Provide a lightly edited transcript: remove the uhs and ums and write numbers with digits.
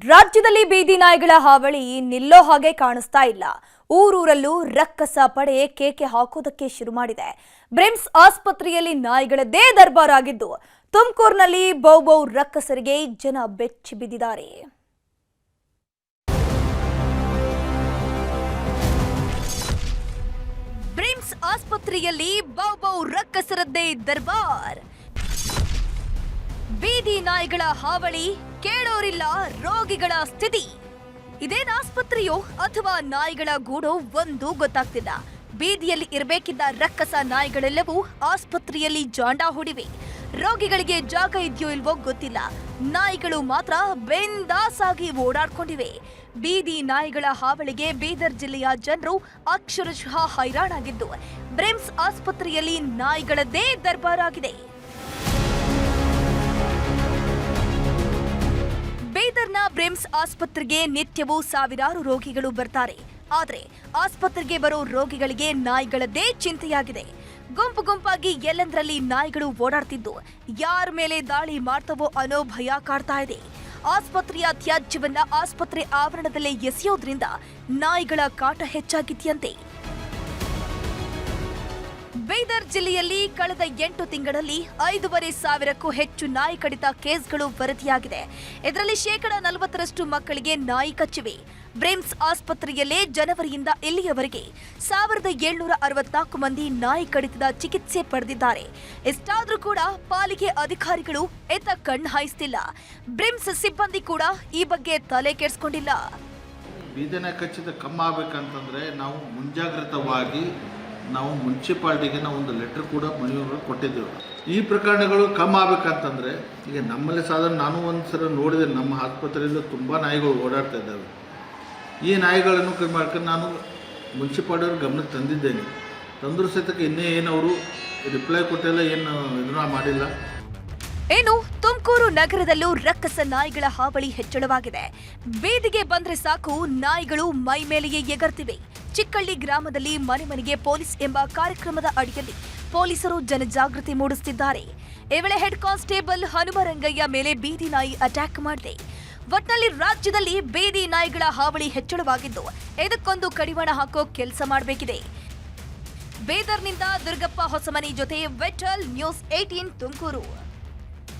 ರಾಜ್ಯದಲ್ಲಿ ಬೀದಿ ನಾಯಿಗಳ ಹಾವಳಿ ನಿಲ್ಲೋ ಹಾಗೆ ಕಾಣಿಸ್ತಾ ಇಲ್ಲ. ಊರೂರಲ್ಲೂ ರಕ್ಕಸ ಪಡೆ ಕೇಕೆ ಹಾಕೋದಕ್ಕೆ ಶುರು ಮಾಡಿದೆ. ಬ್ರಿಮ್ಸ್ ಆಸ್ಪತ್ರೆಯಲ್ಲಿ ನಾಯಿಗಳದ್ದೇ ದರ್ಬಾರ್ ಆಗಿದ್ದು, ತುಮಕೂರಿನಲ್ಲಿ ಬೌ ರಕ್ಕಸರಿಗೆ ಜನ ಬೆಚ್ಚಿ ಬಿದ್ದಿದ್ದಾರೆ. ಬ್ರಿಮ್ಸ್ ಆಸ್ಪತ್ರೆಯಲ್ಲಿ ಬೌ ರಕ್ಕಸರದ್ದೇ ದರ್ಬಾರ್. ಬೀದಿ ನಾಯಿಗಳ ಹಾವಳಿ, ಕೇಳೋರಿಲ್ಲ ರೋಗಿಗಳ ಸ್ಥಿತಿ. ಇದೇನ ಆಸ್ಪತ್ರೆಯೋ ಅಥವಾ ನಾಯಿಗಳ ಗೂಡೋ ಒಂದು ಗೊತ್ತಾಗ್ತಿಲ್ಲ. ಬೀದಿಯಲ್ಲಿ ಇರಬೇಕಿದ್ದ ರಕ್ಕಸ ನಾಯಿಗಳೆಲ್ಲವೂ ಆಸ್ಪತ್ರೆಯಲ್ಲಿ ಜಾಂಡ ಹೂಡಿವೆ. ರೋಗಿಗಳಿಗೆ ಜಾಗ ಇದೆಯೋ ಇಲ್ವೋ ಗೊತ್ತಿಲ್ಲ. ನಾಯಿಗಳು ಮಾತ್ರ ಬೆಂದಾಸ್ ಆಗಿ ಓಡಾಡ್ಕೊಂಡಿವೆ. ಬೀದಿ ನಾಯಿಗಳ ಹಾವಳಿಗೆ ಬೀದರ್ ಜಿಲ್ಲೆಯ ಜನರು ಅಕ್ಷರಶಃ ಹೈರಾಣಾಗಿದ್ದು, ಬ್ರಿಮ್ಸ್ ಆಸ್ಪತ್ರೆಯಲ್ಲಿ ನಾಯಿಗಳದ್ದೇ ದರ್ಬಾರ್ ಆಗಿದೆ. ಬೀದರ್ನ ಬ್ರಿಮ್ಸ್ ಆಸ್ಪತ್ರೆಗೆ ನಿತ್ಯವೂ ಸಾವಿರಾರು ರೋಗಿಗಳು ಬರ್ತಾರೆ. ಆದರೆ ಆಸ್ಪತ್ರೆಗೆ ಬರೋ ರೋಗಿಗಳಿಗೆ ನಾಯಿಗಳದ್ದೇ ಚಿಂತೆಯಾಗಿದೆ. ಗುಂಪು ಗುಂಪಾಗಿ ಎಲ್ಲೆಂದರಲ್ಲಿ ನಾಯಿಗಳು ಓಡಾಡ್ತಿದ್ದು, ಯಾರ ಮೇಲೆ ದಾಳಿ ಮಾಡ್ತವೋ ಅನ್ನೋ ಭಯ ಕಾಡ್ತಾ ಇದೆ. ಆಸ್ಪತ್ರೆಯ ತ್ಯಾಜ್ಯವನ್ನ ಆಸ್ಪತ್ರೆ ಆವರಣದಲ್ಲೇ ಎಸೆಯೋದ್ರಿಂದ ನಾಯಿಗಳ ಕಾಟ ಹೆಚ್ಚಾಗಿದೆಯಂತೆ. ಬೀದರ್ ಜಿಲ್ಲೆಯಲ್ಲಿ ಕಳೆದ 8 ತಿಂಗಳಲ್ಲಿ 5,500ಕ್ಕೂ ಹೆಚ್ಚು ನಾಯಿ ಕಡಿತ ಕೇಸ್ಗಳು ವರದಿಯಾಗಿದೆ. ಇದರಲ್ಲಿ 40% ಮಕ್ಕಳಿಗೆ ನಾಯಿ ಕಚ್ಚಿವೆ. ಬ್ರಿಮ್ಸ್ ಆಸ್ಪತ್ರೆಯಲ್ಲೇ ಜನವರಿಯಿಂದ ಇಲ್ಲಿಯವರೆಗೆ 1,764 ಮಂದಿ ನಾಯಿ ಕಡಿತದ ಚಿಕಿತ್ಸೆ ಪಡೆದಿದ್ದಾರೆ. ಇಷ್ಟಾದ್ರೂ ಕೂಡ ಪಾಲಿಕೆ ಅಧಿಕಾರಿಗಳು ಎತ್ತ ಕಣ್ಣು ಹಾಯಿಸ್ತಿಲ್ಲ. ಬ್ರಿಮ್ಸ್ ಸಿಬ್ಬಂದಿ ಕೂಡ ಈ ಬಗ್ಗೆ ತಲೆ ಕೆಡಿಸ್ಕೊಂಡಿಲ್ಲ. ಬೀದಿನ ಕಚ್ಚಿದ ಕಮ್ಮಿ ಆಗ್ಬೇಕಂತಂದ್ರೆ ನಾವು ಮುಂಜಾಗ್ರತವಾಗಿ ನಾವು ಮುನ್ಸಿಪಾಲ್ಟಿಗೆ ನಾವು ಒಂದು ಲೆಟರ್ ಕೂಡ ಮನವಿಗಳು ಕೊಟ್ಟಿದ್ದೇವೆ. ಈ ಪ್ರಕರಣಗಳು ಕಮ್ಮಿ ಆಗ್ಬೇಕಂತಂದರೆ ಈಗ ನಮ್ಮಲ್ಲಿ ಸಾಧಾರಣ ನಾನು ಒಂದು ಸಲ ನೋಡಿದೆ, ನಮ್ಮ ಆಸ್ಪತ್ರೆಯಲ್ಲಿ ತುಂಬ ನಾಯಿಗಳು ಓಡಾಡ್ತಾ ಇದ್ದಾವೆ. ಈ ನಾಯಿಗಳನ್ನು ಕಮ್ಮಿ ಮಾಡ್ಕೊಂಡು ನಾನು ಮುನ್ಸಿಪಾಲ್ಟಿಯವ್ರ ಗಮನಕ್ಕೆ ತಂದಿದ್ದೇನೆ. ತಂದರೂ ಸಹಿತಕ್ಕೆ ಇನ್ನೇ ಏನು ಅವರು ರಿಪ್ಲೈ ಕೊಟ್ಟಿಲ್ಲ, ಏನು ಇದನ್ನ ಮಾಡಿಲ್ಲ. ಏನು ತುಮಕೂರು ನಗರದಲ್ಲೂ ರಕ್ಕಸ ನಾಯಿಗಳ ಹಾವಳಿ ಹೆಚ್ಚಳವಾಗಿದೆ. ಬೀದಿಗೆ ಬಂದ್ರೆ ಸಾಕು ನಾಯಿಗಳು ಮೈ ಮೇಲೆಯೇ ಎಗರ್ತಿವೆ. ಚಿಕ್ಕಳ್ಳಿ ಗ್ರಾಮದಲ್ಲಿ ಮನೆ ಮನೆಗೆ ಪೊಲೀಸ್ ಎಂಬ ಕಾರ್ಯಕ್ರಮದ ಅಡಿಯಲ್ಲಿ ಪೊಲೀಸರು ಜನಜಾಗೃತಿ ಮೂಡಿಸುತ್ತಿದ್ದಾರೆ. ಈ ವೇಳೆ ಹೆಡ್ ಕಾನ್ಸ್ಟೇಬಲ್ ಹನುಮರಂಗಯ್ಯ ಮೇಲೆ ಬೀದಿ ನಾಯಿ ಅಟ್ಯಾಕ್ ಮಾಡಿದೆ. ಒಟ್ನಲ್ಲಿ ರಾಜ್ಯದಲ್ಲಿ ಬೀದಿ ನಾಯಿಗಳ ಹಾವಳಿ ಹೆಚ್ಚಳವಾಗಿದ್ದು, ಇದಕ್ಕೊಂದು ಕಡಿವಾಣ ಹಾಕೋ ಕೆಲಸ ಮಾಡಬೇಕಿದೆ. ಬೀದರ್ನಿಂದ ದುರ್ಗಪ್ಪ ಹೊಸಮನಿ ಜೊತೆ ವಿಠಲ್, ನ್ಯೂಸ್ 18 ತುಮಕೂರು.